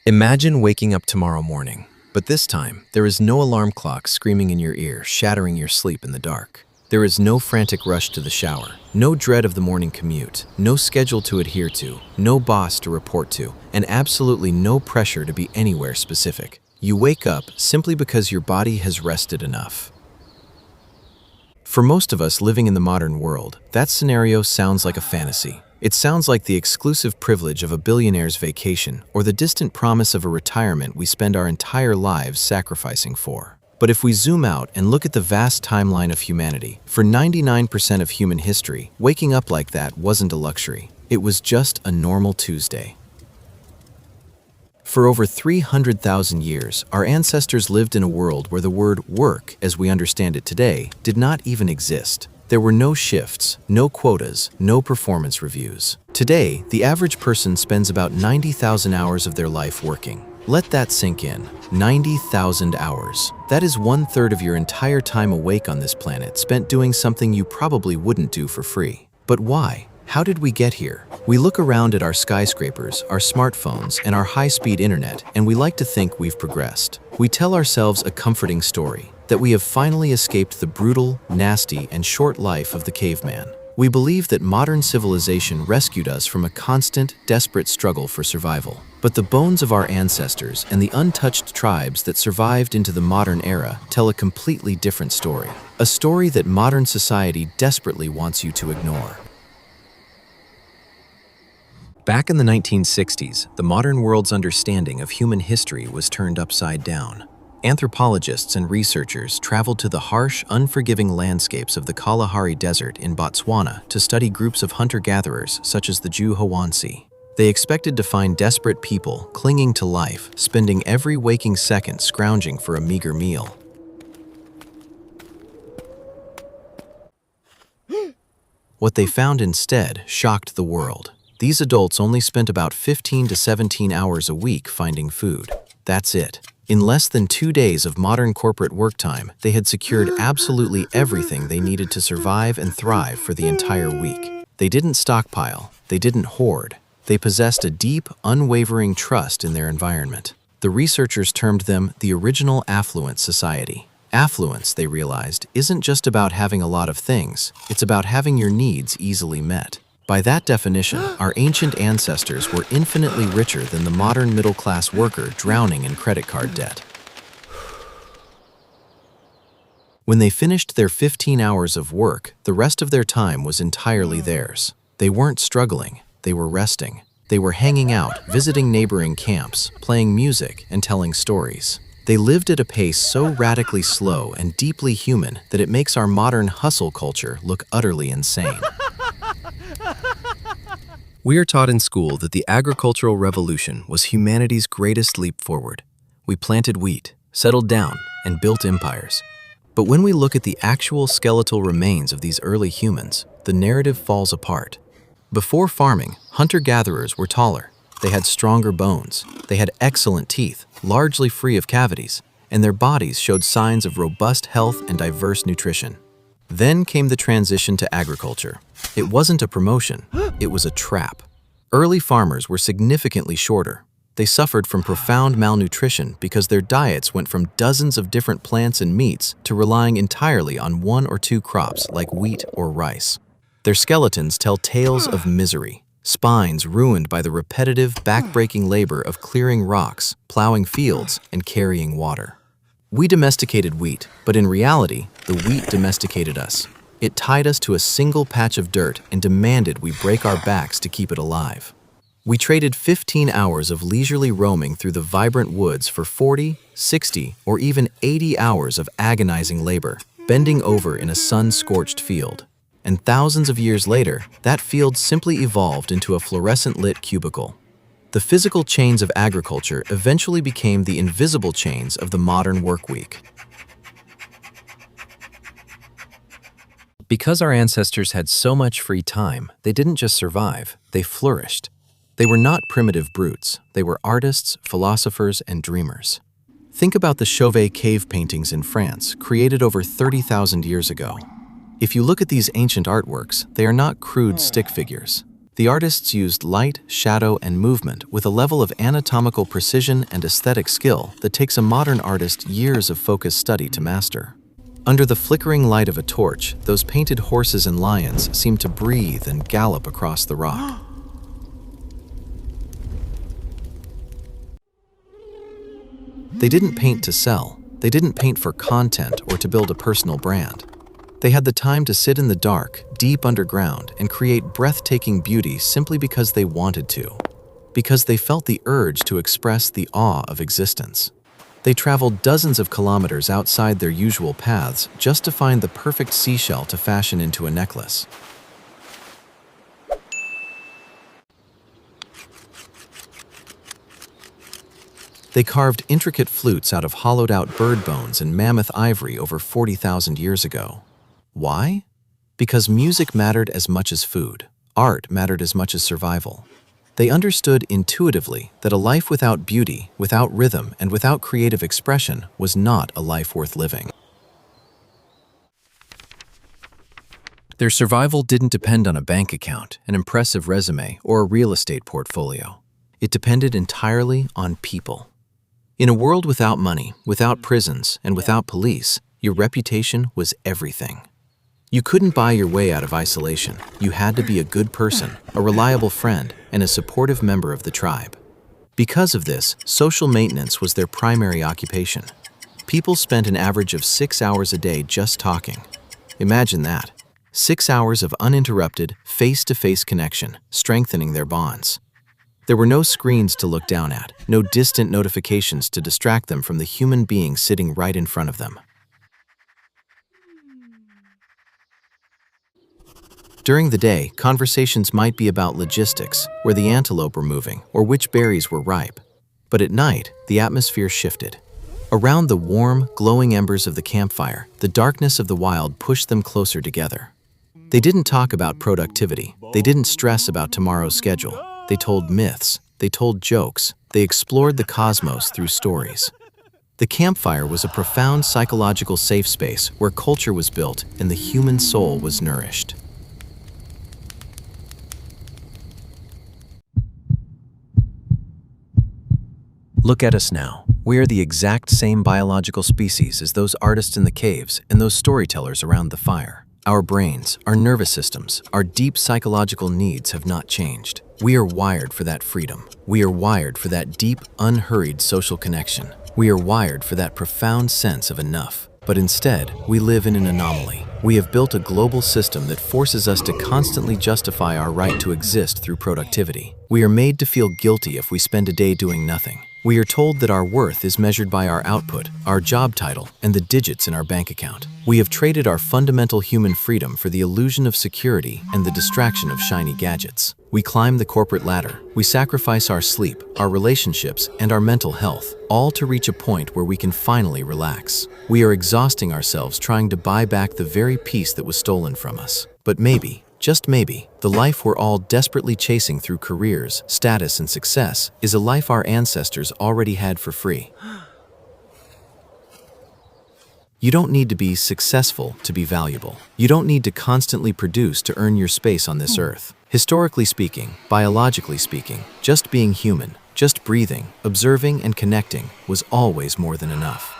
Imagine waking up tomorrow morning, but this time, there is no alarm clock screaming in your ear, shattering your sleep in the dark. There is no frantic rush to the shower, no dread of the morning commute, no schedule to adhere to, no boss to report to, and absolutely no pressure to be anywhere specific. You wake up simply because your body has rested enough. For most of us living in the modern world, that scenario sounds like a fantasy. It sounds like the exclusive privilege of a billionaire's vacation or the distant promise of a retirement we spend our entire lives sacrificing for. But if we zoom out and look at the vast timeline of humanity, for 99% of human history, waking up like that wasn't a luxury. It was just a normal Tuesday. For over 300,000 years, our ancestors lived in a world where the word work, as we understand it today, did not even exist. There were no shifts, no quotas, no performance reviews. Today, the average person spends about 90,000 hours of their life working. Let that sink in. 90,000 hours. That is 1/3 of your entire time awake on this planet spent doing something you probably wouldn't do for free. But why? How did we get here? We look around at our skyscrapers, our smartphones, and our high-speed internet, and we like to think we've progressed. We tell ourselves a comforting story, that we have finally escaped the brutal, nasty, and short life of the caveman. We believe that modern civilization rescued us from a constant, desperate struggle for survival. But the bones of our ancestors and the untouched tribes that survived into the modern era tell a completely different story. A story that modern society desperately wants you to ignore. Back in the 1960s, the modern world's understanding of human history was turned upside down. Anthropologists and researchers traveled to the harsh, unforgiving landscapes of the Kalahari Desert in Botswana to study groups of hunter-gatherers such as the Juhawansi. They expected to find desperate people clinging to life, spending every waking second scrounging for a meager meal. What they found instead shocked the world. These adults only spent about 15 to 17 hours a week finding food. That's it. In less than 2 days of modern corporate work time, they had secured absolutely everything they needed to survive and thrive for the entire week. They didn't stockpile, they didn't hoard. They possessed a deep, unwavering trust in their environment. The researchers termed them the original affluent society. Affluence, they realized, isn't just about having a lot of things, it's about having your needs easily met. By that definition, our ancient ancestors were infinitely richer than the modern middle-class worker drowning in credit card debt. When they finished their 15 hours of work, the rest of their time was entirely theirs. They weren't struggling, they were resting. They were hanging out, visiting neighboring camps, playing music, and telling stories. They lived at a pace so radically slow and deeply human that it makes our modern hustle culture look utterly insane. We are taught in school that the agricultural revolution was humanity's greatest leap forward. We planted wheat, settled down, and built empires. But when we look at the actual skeletal remains of these early humans, the narrative falls apart. Before farming, hunter-gatherers were taller. They had stronger bones. They had excellent teeth, largely free of cavities, and their bodies showed signs of robust health and diverse nutrition. Then came the transition to agriculture. It wasn't a promotion, it was a trap. Early farmers were significantly shorter. They suffered from profound malnutrition because their diets went from dozens of different plants and meats to relying entirely on 1 or 2 crops like wheat or rice. Their skeletons tell tales of misery, spines ruined by the repetitive, back-breaking labor of clearing rocks, plowing fields, and carrying water. We domesticated wheat, but in reality, the wheat domesticated us. It tied us to a single patch of dirt and demanded we break our backs to keep it alive. We traded 15 hours of leisurely roaming through the vibrant woods for 40, 60, or even 80 hours of agonizing labor, bending over in a sun-scorched field. And thousands of years later, that field simply evolved into a fluorescent-lit cubicle. The physical chains of agriculture eventually became the invisible chains of the modern work week. Because our ancestors had so much free time, they didn't just survive, they flourished. They were not primitive brutes, they were artists, philosophers, and dreamers. Think about the Chauvet cave paintings in France, created over 30,000 years ago. If you look at these ancient artworks, they are not crude stick figures. The artists used light, shadow, and movement with a level of anatomical precision and aesthetic skill that takes a modern artist years of focused study to master. Under the flickering light of a torch, those painted horses and lions seemed to breathe and gallop across the rock. They didn't paint to sell. They didn't paint for content or to build a personal brand. They had the time to sit in the dark, deep underground, and create breathtaking beauty simply because they wanted to, because they felt the urge to express the awe of existence. They traveled dozens of kilometers outside their usual paths just to find the perfect seashell to fashion into a necklace. They carved intricate flutes out of hollowed-out bird bones and mammoth ivory over 40,000 years ago. Why? Because music mattered as much as food. Art mattered as much as survival. They understood intuitively that a life without beauty, without rhythm, and without creative expression was not a life worth living. Their survival didn't depend on a bank account, an impressive resume, or a real estate portfolio. It depended entirely on people. In a world without money, without prisons, and without police, your reputation was everything. You couldn't buy your way out of isolation. You had to be a good person, a reliable friend, and a supportive member of the tribe. Because of this, social maintenance was their primary occupation. People spent an average of 6 hours a day just talking. Imagine that. 6 hours of uninterrupted, face-to-face connection, strengthening their bonds. There were no screens to look down at, no distant notifications to distract them from the human being sitting right in front of them. During the day, conversations might be about logistics, where the antelope were moving, or which berries were ripe. But at night, the atmosphere shifted. Around the warm, glowing embers of the campfire, the darkness of the wild pushed them closer together. They didn't talk about productivity. They didn't stress about tomorrow's schedule. They told myths. They told jokes. They explored the cosmos through stories. The campfire was a profound psychological safe space where culture was built and the human soul was nourished. Look at us now. We are the exact same biological species as those artists in the caves and those storytellers around the fire. Our brains, our nervous systems, our deep psychological needs have not changed. We are wired for that freedom. We are wired for that deep, unhurried social connection. We are wired for that profound sense of enough. But instead, we live in an anomaly. We have built a global system that forces us to constantly justify our right to exist through productivity. We are made to feel guilty if we spend a day doing nothing. We are told that our worth is measured by our output, our job title, and the digits in our bank account. We have traded our fundamental human freedom for the illusion of security and the distraction of shiny gadgets. We climb the corporate ladder. We sacrifice our sleep, our relationships, and our mental health, all to reach a point where we can finally relax. We are exhausting ourselves trying to buy back the very peace that was stolen from us. But maybe, just maybe, the life we're all desperately chasing through careers, status, and success is a life our ancestors already had for free. You don't need to be successful to be valuable. You don't need to constantly produce to earn your space on this earth. Historically speaking, biologically speaking, just being human, just breathing, observing, and connecting was always more than enough.